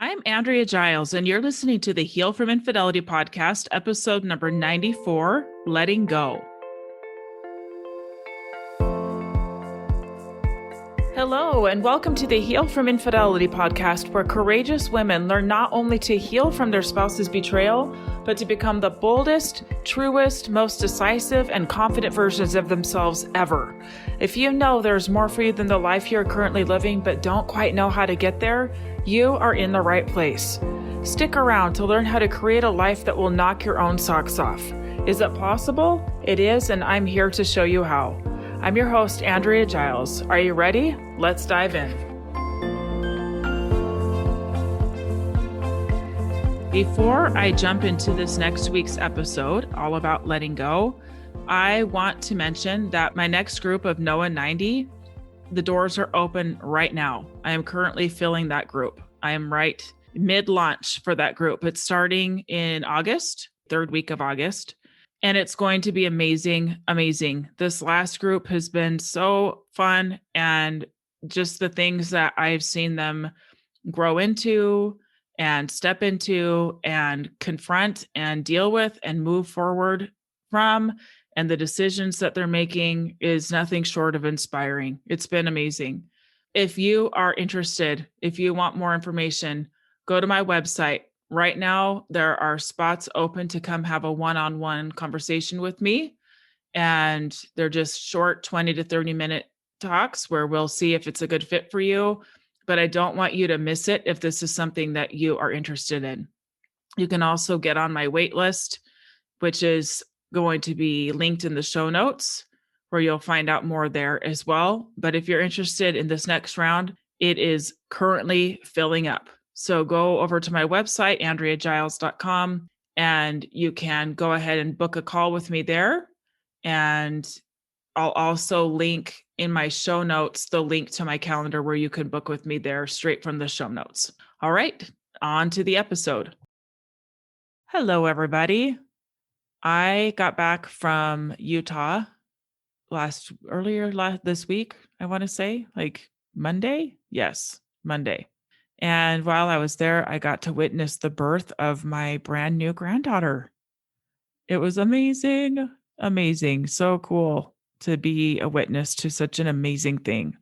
I'm Andrea Giles, and you're listening to the Heal from Infidelity podcast, episode number 94, Letting Go. Hello, and welcome to the Heal from Infidelity podcast, where courageous women learn not only to heal from their spouse's betrayal, but to become the boldest, truest, most decisive, and confident versions of themselves ever. If you know there's more for you than the life you're currently living, but don't quite know how to get there, you are in the right place. Stick around to learn how to create a life that will knock your own socks off. Is it possible? It is, and I'm here to show you how. I'm your host, Andrea Giles. Are you ready? Let's dive in. Before I jump into this next week's episode, all about letting go, I want to mention that my next group of Noah 90, the doors are open right now. I am currently filling that group. I am right mid-launch for that group. It's starting in August, third week of August. And it's going to be amazing, amazing. This last group has been so fun, and just the things that I've seen them grow into and step into and confront and deal with and move forward from, and the decisions that they're making is nothing short of inspiring. It's been amazing. If you are interested, if you want more information, go to my website. Right now, there are spots open to come have a one-on-one conversation with me. And they're just short 20 to 30 minute talks where we'll see if it's a good fit for you. But I don't want you to miss it if this is something that you are interested in. You can also get on my wait list, which is going to be linked in the show notes, where you'll find out more there as well. But if you're interested in this next round, it is currently filling up. So go over to my website, andreagiles.com, and you can go ahead and book a call with me there. And I'll also link in my show notes the link to my calendar where you can book with me there straight from the show notes. All right, on to the episode. Hello, everybody. I got back from Utah earlier this week, I want to say, like Monday. Yes, Monday. And while I was there, I got to witness the birth of my brand new granddaughter. It was amazing, amazing. So cool to be a witness to such an amazing thing.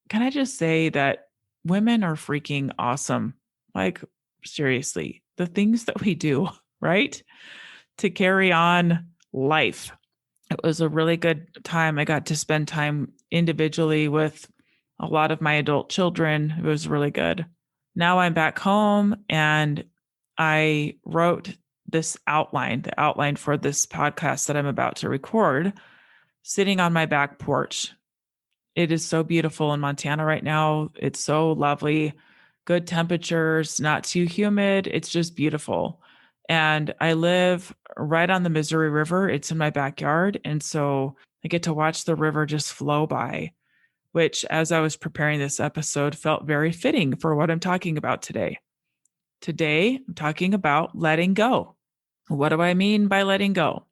Can I just say that women are freaking awesome? Like, seriously, the things that we do, right? To carry on life. It was a really good time. I got to spend time individually with a lot of my adult children. It was really good. Now I'm back home, and I wrote this outline, the outline for this podcast that I'm about to record, sitting on my back porch. It is so beautiful in Montana right now. It's so lovely, good temperatures, not too humid. It's just beautiful. And I live right on the Missouri River. It's in my backyard. And so I get to watch the river just flow by, which, as I was preparing this episode, felt very fitting for what I'm talking about today. Today, I'm talking about letting go. What do I mean by letting go?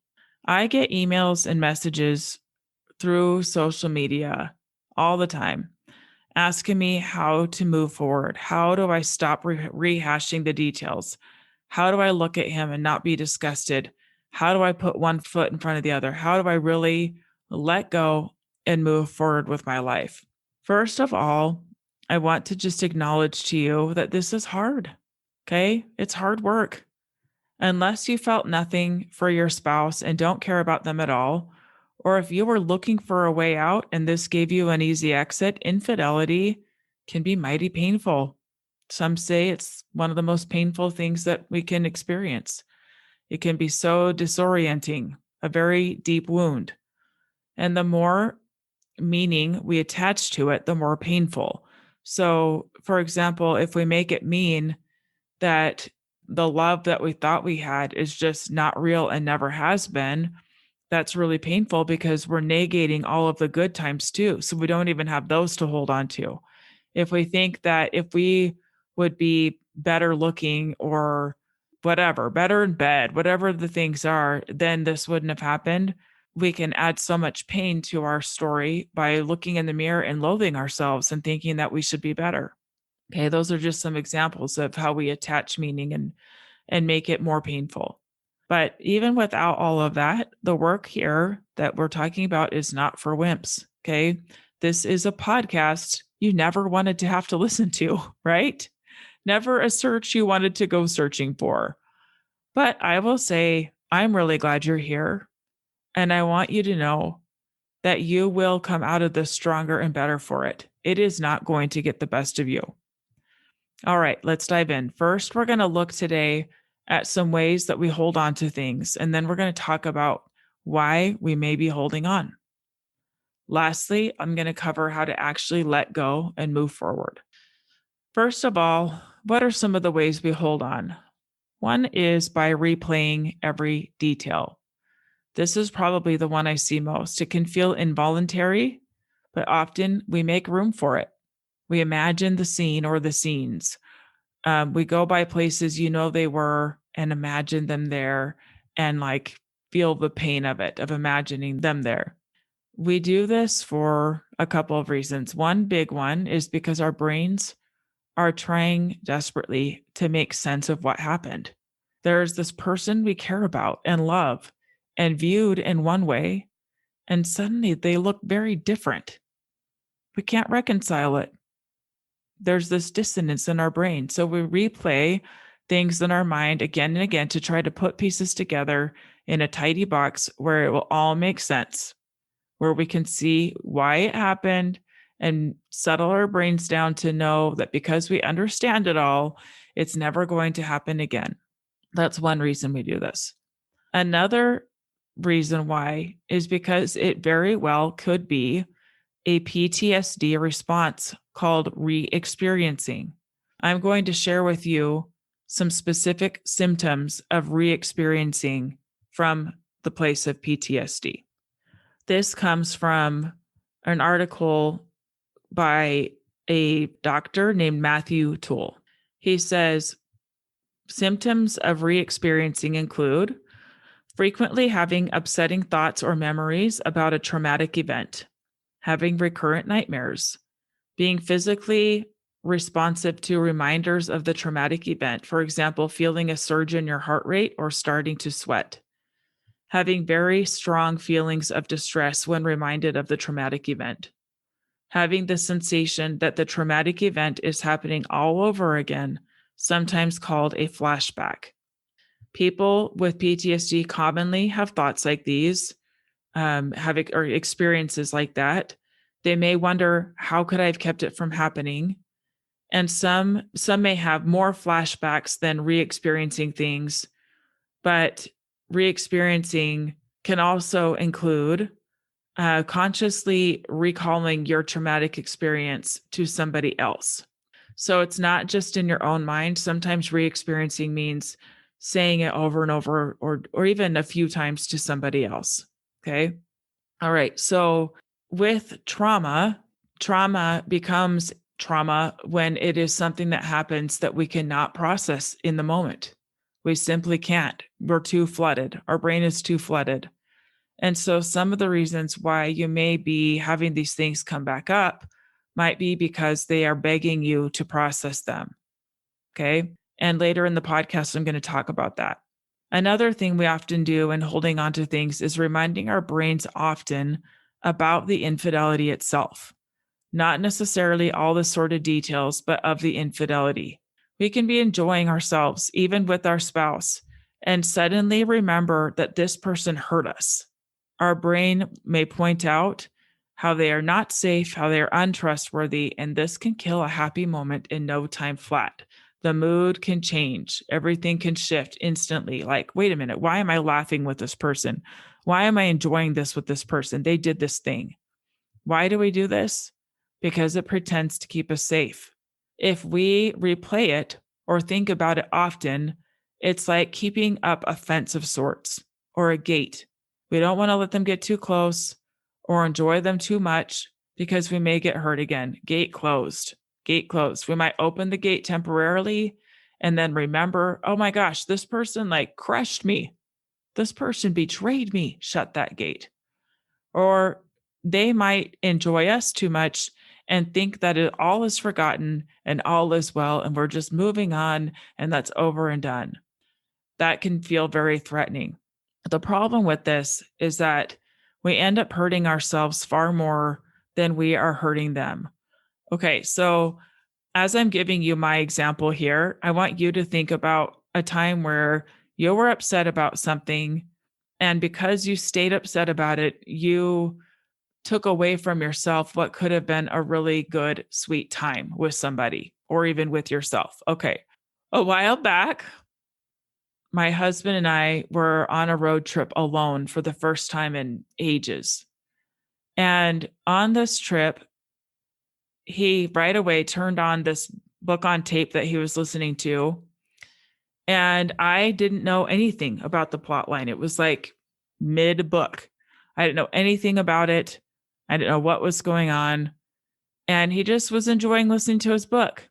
I get emails and messages through social media all the time asking me how to move forward. How do I stop rehashing the details? How do I look at him and not be disgusted? How do I put one foot in front of the other? How do I really let go and move forward with my life? First of all, I want to just acknowledge to you that this is hard. Okay? It's hard work. Unless you felt nothing for your spouse and don't care about them at all, or if you were looking for a way out and this gave you an easy exit, infidelity can be mighty painful. Some say it's one of the most painful things that we can experience. It can be so disorienting, a very deep wound. And the more meaning we attach to it, the more painful. So, for example, if we make it mean that the love that we thought we had is just not real and never has been, that's really painful because we're negating all of the good times too. So we don't even have those to hold on to. If we think that if we would be better looking or whatever, better in bed, whatever the things are, then this wouldn't have happened. We can add so much pain to our story by looking in the mirror and loathing ourselves and thinking that we should be better. Okay, those are just some examples of how we attach meaning and make it more painful. But even without all of that, the work here that we're talking about is not for wimps. Okay. This is a podcast you never wanted to have to listen to, right? Never a search you wanted to go searching for. But I will say, I'm really glad you're here. And I want you to know that you will come out of this stronger and better for it. It is not going to get the best of you. All right, let's dive in. First, we're going to look today at some ways that we hold on to things, and then we're going to talk about why we may be holding on. Lastly, I'm going to cover how to actually let go and move forward. First of all, what are some of the ways we hold on? One is by replaying every detail. This is probably the one I see most. It can feel involuntary, but often we make room for it. We imagine the scene or the scenes. We go by places they were and imagine them there and like feel the pain of it, of imagining them there. We do this for a couple of reasons. One big one is because our brains are trying desperately to make sense of what happened. There's this person we care about and love and viewed in one way, and suddenly they look very different. We can't reconcile it. There's this dissonance in our brain. So we replay things in our mind again and again to try to put pieces together in a tidy box where it will all make sense, where we can see why it happened and settle our brains down to know that because we understand it all, it's never going to happen again. That's one reason we do this. Another reason why is because it very well could be a PTSD response called re-experiencing. I'm going to share with you some specific symptoms of re-experiencing from the place of PTSD. This comes from an article by a doctor named Matthew Toole. He says, symptoms of re-experiencing include frequently having upsetting thoughts or memories about a traumatic event, having recurrent nightmares, being physically responsive to reminders of the traumatic event, for example, feeling a surge in your heart rate or starting to sweat, having very strong feelings of distress when reminded of the traumatic event, having the sensation that the traumatic event is happening all over again, sometimes called a flashback. People with PTSD commonly have thoughts like these, have experiences like that. They may wonder, how could I have kept it from happening? And some may have more flashbacks than re-experiencing things, but re-experiencing can also include consciously recalling your traumatic experience to somebody else. So it's not just in your own mind. Sometimes re-experiencing means saying it over and over or even a few times to somebody else. Okay. All right. So with trauma becomes trauma when it is something that happens that we cannot process in the moment. We simply can't. We're too flooded. Our brain is too flooded. And so some of the reasons why you may be having these things come back up might be because they are begging you to process them. Okay. And later in the podcast, I'm going to talk about that. Another thing we often do in holding on to things is reminding our brains often about the infidelity itself, not necessarily all the sordid details, but of the infidelity. We can be enjoying ourselves, even with our spouse, and suddenly remember that this person hurt us. Our brain may point out how they are not safe, how they are untrustworthy, and this can kill a happy moment in no time flat. The mood can change. Everything can shift instantly. Like, wait a minute, why am I laughing with this person? Why am I enjoying this with this person? They did this thing. Why do we do this? Because it pretends to keep us safe. If we replay it or think about it often, it's like keeping up a fence of sorts or a gate. We don't want to let them get too close or enjoy them too much because we may get hurt again. Gate closed. Gate closed. We might open the gate temporarily and then remember, oh my gosh, this person like crushed me. This person betrayed me. Shut that gate. Or they might enjoy us too much and think that it all is forgotten and all is well and we're just moving on and that's over and done. That can feel very threatening. The problem with this is that we end up hurting ourselves far more than we are hurting them. Okay, so as I'm giving you my example here, I want you to think about a time where you were upset about something. And because you stayed upset about it, you took away from yourself what could have been a really good, sweet time with somebody or even with yourself. Okay. A while back, my husband and I were on a road trip alone for the first time in ages. And on this trip, he right away turned on this book on tape that he was listening to. And I didn't know anything about the plot line. It was like mid book. I didn't know anything about it. I didn't know what was going on. And he just was enjoying listening to his book.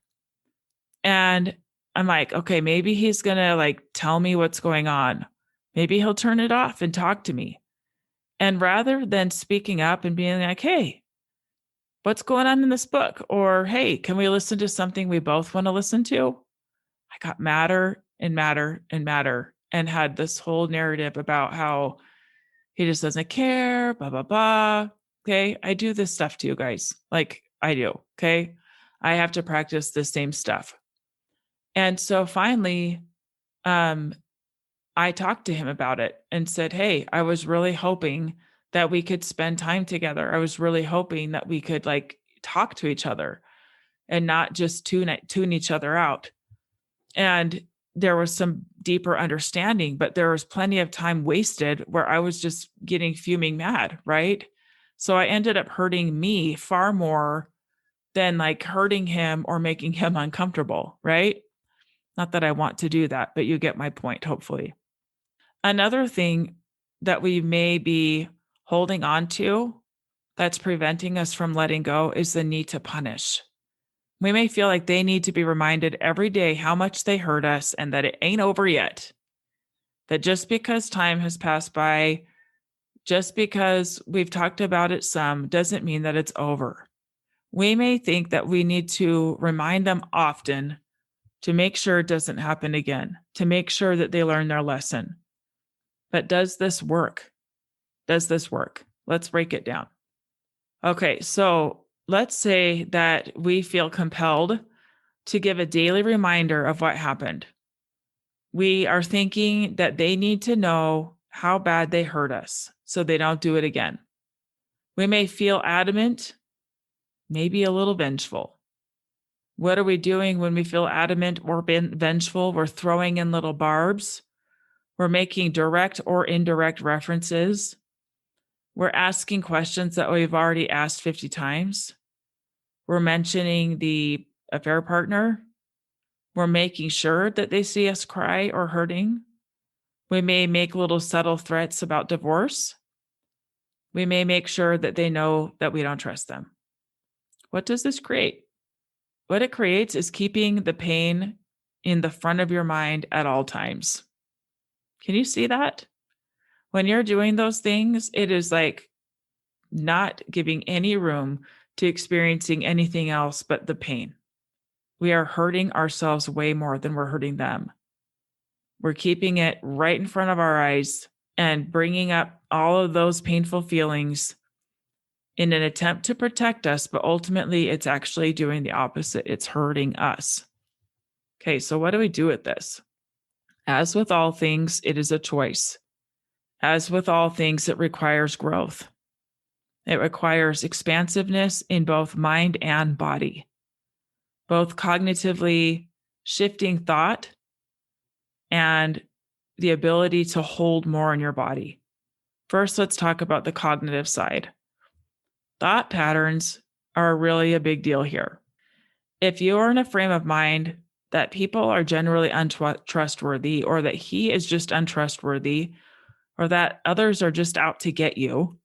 And I'm like, okay, maybe he's going to like tell me what's going on. Maybe he'll turn it off and talk to me. And rather than speaking up and being like, hey, what's going on in this book? Or, hey, can we listen to something we both want to listen to? I got madder and madder and madder and had this whole narrative about how he just doesn't care, blah, blah, blah. Okay. I do this stuff to you guys. Like I do. Okay. I have to practice the same stuff. And so finally, I talked to him about it and said, hey, I was really hoping that we could spend time together. I was really hoping that we could like talk to each other and not just tune each other out. And there was some deeper understanding, but there was plenty of time wasted where I was just getting fuming mad, right? So I ended up hurting me far more than like hurting him or making him uncomfortable, right? Not that I want to do that, but you get my point, hopefully. Another thing that we may be holding on to that's preventing us from letting go is the need to punish. We may feel like they need to be reminded every day how much they hurt us and that it ain't over yet. That just because time has passed by, just because we've talked about it some, doesn't mean that it's over. We may think that we need to remind them often to make sure it doesn't happen again, to make sure that they learn their lesson. But does this work? Does this work? Let's break it down. Okay, so let's say that we feel compelled to give a daily reminder of what happened. We are thinking that they need to know how bad they hurt us so they don't do it again. We may feel adamant, maybe a little vengeful. What are we doing when we feel adamant or vengeful? We're throwing in little barbs. We're making direct or indirect references. We're asking questions that we've already asked 50 times. We're mentioning the affair partner. We're making sure that they see us cry or hurting. We may make little subtle threats about divorce. We may make sure that they know that we don't trust them. What does this create? What it creates is keeping the pain in the front of your mind at all times. Can you see that? When you're doing those things, it is like not giving any room to experiencing anything else but the pain. We are hurting ourselves way more than we're hurting them. We're keeping it right in front of our eyes and bringing up all of those painful feelings in an attempt to protect us, but ultimately it's actually doing the opposite. It's hurting us. Okay, so what do we do with this? As with all things, it is a choice. As with all things, it requires growth. It requires expansiveness in both mind and body, both cognitively shifting thought and the ability to hold more in your body. First, let's talk about the cognitive side. Thought patterns are really a big deal here. If you are in a frame of mind that people are generally untrustworthy, or that he is just untrustworthy, or that others are just out to get you,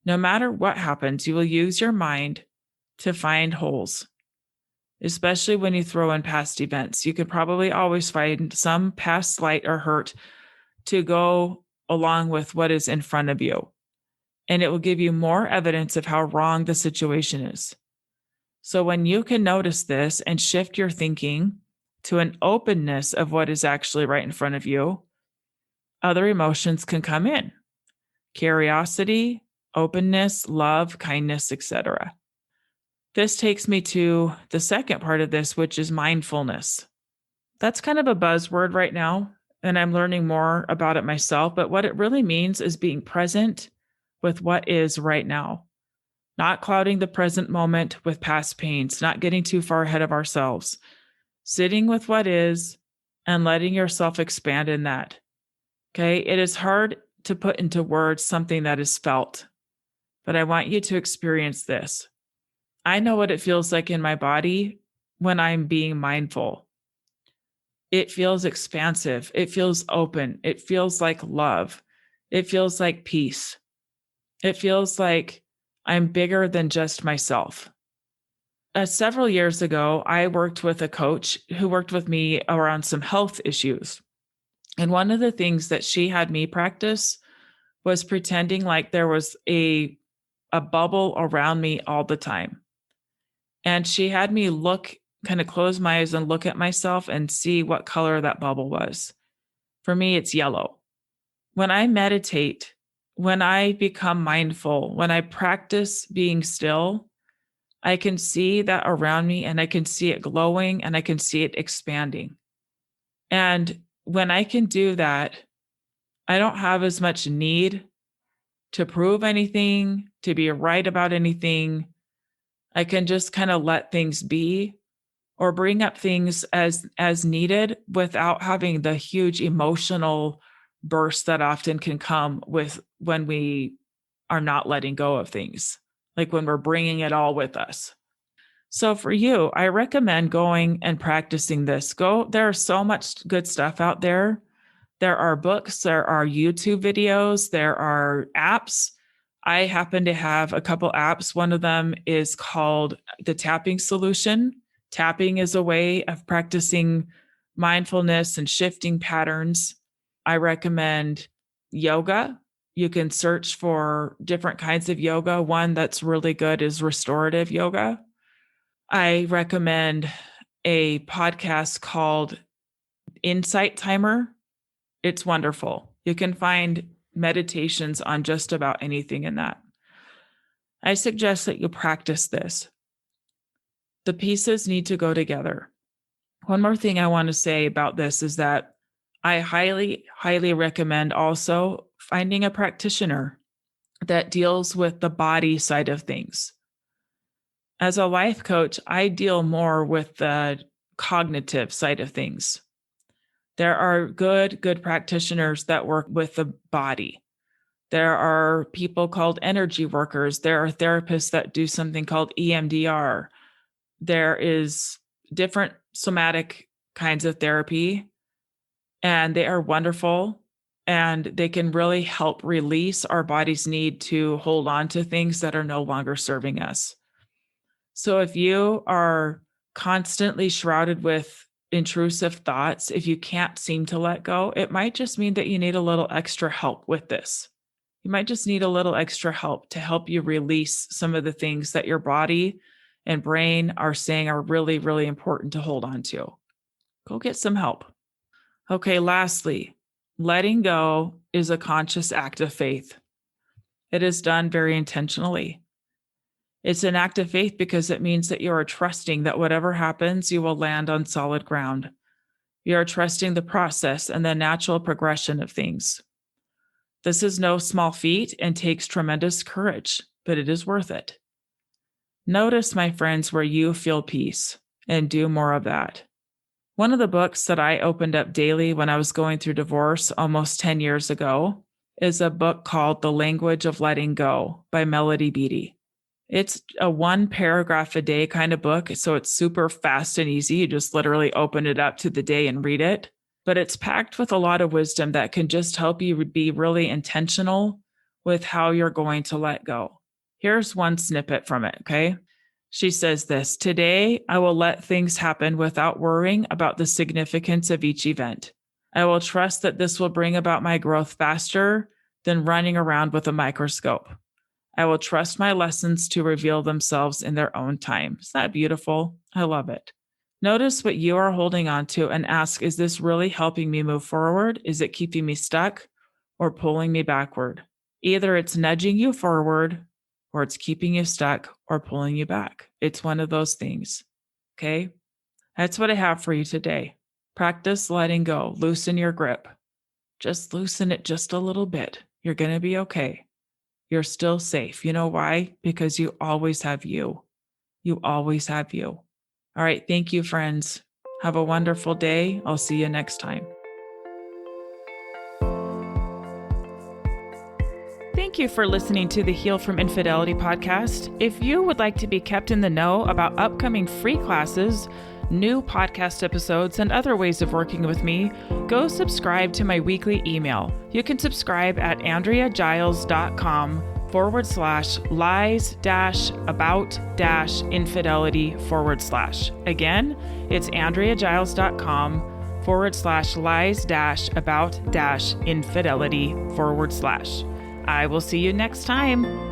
no matter what happens, you will use your mind to find holes, especially when you throw in past events. You can probably always find some past slight or hurt to go along with what is in front of you. And it will give you more evidence of how wrong the situation is. So when you can notice this and shift your thinking to an openness of what is actually right in front of you, other emotions can come in. Curiosity, openness, love, kindness, etc. This takes me to the second part of this, which is mindfulness. That's kind of a buzzword right now, and I'm learning more about it myself. But what it really means is being present with what is right now, not clouding the present moment with past pains, not getting too far ahead of ourselves, sitting with what is and letting yourself expand in that. Okay. It is hard to put into words something that is felt, but I want you to experience this. I know what it feels like in my body when I'm being mindful. It feels expansive. It feels open. It feels like love. It feels like peace. It feels like I'm bigger than just myself. Several years ago, I worked with a coach who worked with me around some health issues. And one of the things that she had me practice was pretending like there was a bubble around me all the time. And she had me kind of close my eyes and look at myself and see what color that bubble was. For me, it's yellow. When I meditate, when I become mindful, when I practice being still, I can see that around me and I can see it glowing and I can see it expanding. And when I can do that, I don't have as much need to prove anything, to be right about anything. I can just kind of let things be or bring up things as needed without having the huge emotional burst that often can come with when we are not letting go of things, like when we're bringing it all with us. So for you, I recommend going and practicing this. There's so much good stuff out there. There are books, there are YouTube videos, there are apps. I happen to have a couple apps. One of them is called the Tapping Solution. Tapping is a way of practicing mindfulness and shifting patterns. I recommend yoga. You can search for different kinds of yoga. One that's really good is restorative yoga. I recommend a podcast called Insight Timer. It's wonderful. You can find meditations on just about anything in that. I suggest that you practice this. The pieces need to go together. One more thing I want to say about this is that I highly, highly recommend also finding a practitioner that deals with the body side of things. As a life coach, I deal more with the cognitive side of things. There are good practitioners that work with the body. There are people called energy workers. There are therapists that do something called EMDR. There is different somatic kinds of therapy, and they are wonderful. And they can really help release our body's need to hold on to things that are no longer serving us. So if you are constantly shrouded with intrusive thoughts, if you can't seem to let go, it might just mean that you need a little extra help with this. You might just need a little extra help to help you release some of the things that your body and brain are saying are really, really important to hold on to. Go get some help. Okay, lastly, letting go is a conscious act of faith. It is done very intentionally. It's an act of faith because it means that you are trusting that whatever happens, you will land on solid ground. You are trusting the process and the natural progression of things. This is no small feat and takes tremendous courage, but it is worth it. Notice, my friends, where you feel peace and do more of that. One of the books that I opened up daily when I was going through divorce almost 10 years ago is a book called The Language of Letting Go by Melody Beattie. It's a 1 paragraph a day kind of book, so it's super fast and easy. You just literally open it up to the day and read it. But it's packed with a lot of wisdom that can just help you be really intentional with how you're going to let go. Here's one snippet from it, okay? She says this: "Today, I will let things happen without worrying about the significance of each event. I will trust that this will bring about my growth faster than running around with a microscope. I will trust my lessons to reveal themselves in their own time. Is that beautiful? I love it. Notice what you are holding on to and ask, is this really helping me move forward? Is it keeping me stuck or pulling me backward? Either it's nudging you forward or it's keeping you stuck or pulling you back. It's one of those things. Okay. That's what I have for you today. Practice letting go. Loosen your grip. Just loosen it just a little bit. You're going to be okay. You're still safe. You know why? Because you always have you. You always have you. All right. Thank you, friends. Have a wonderful day. I'll see you next time. Thank you for listening to the Heal from Infidelity podcast. If you would like to be kept in the know about upcoming free classes, new podcast episodes, and other ways of working with me, go subscribe to my weekly email. You can subscribe at andreagiles.com/lies-about-infidelity/. Again, it's andreagiles.com/lies-about-infidelity/. I will see you next time.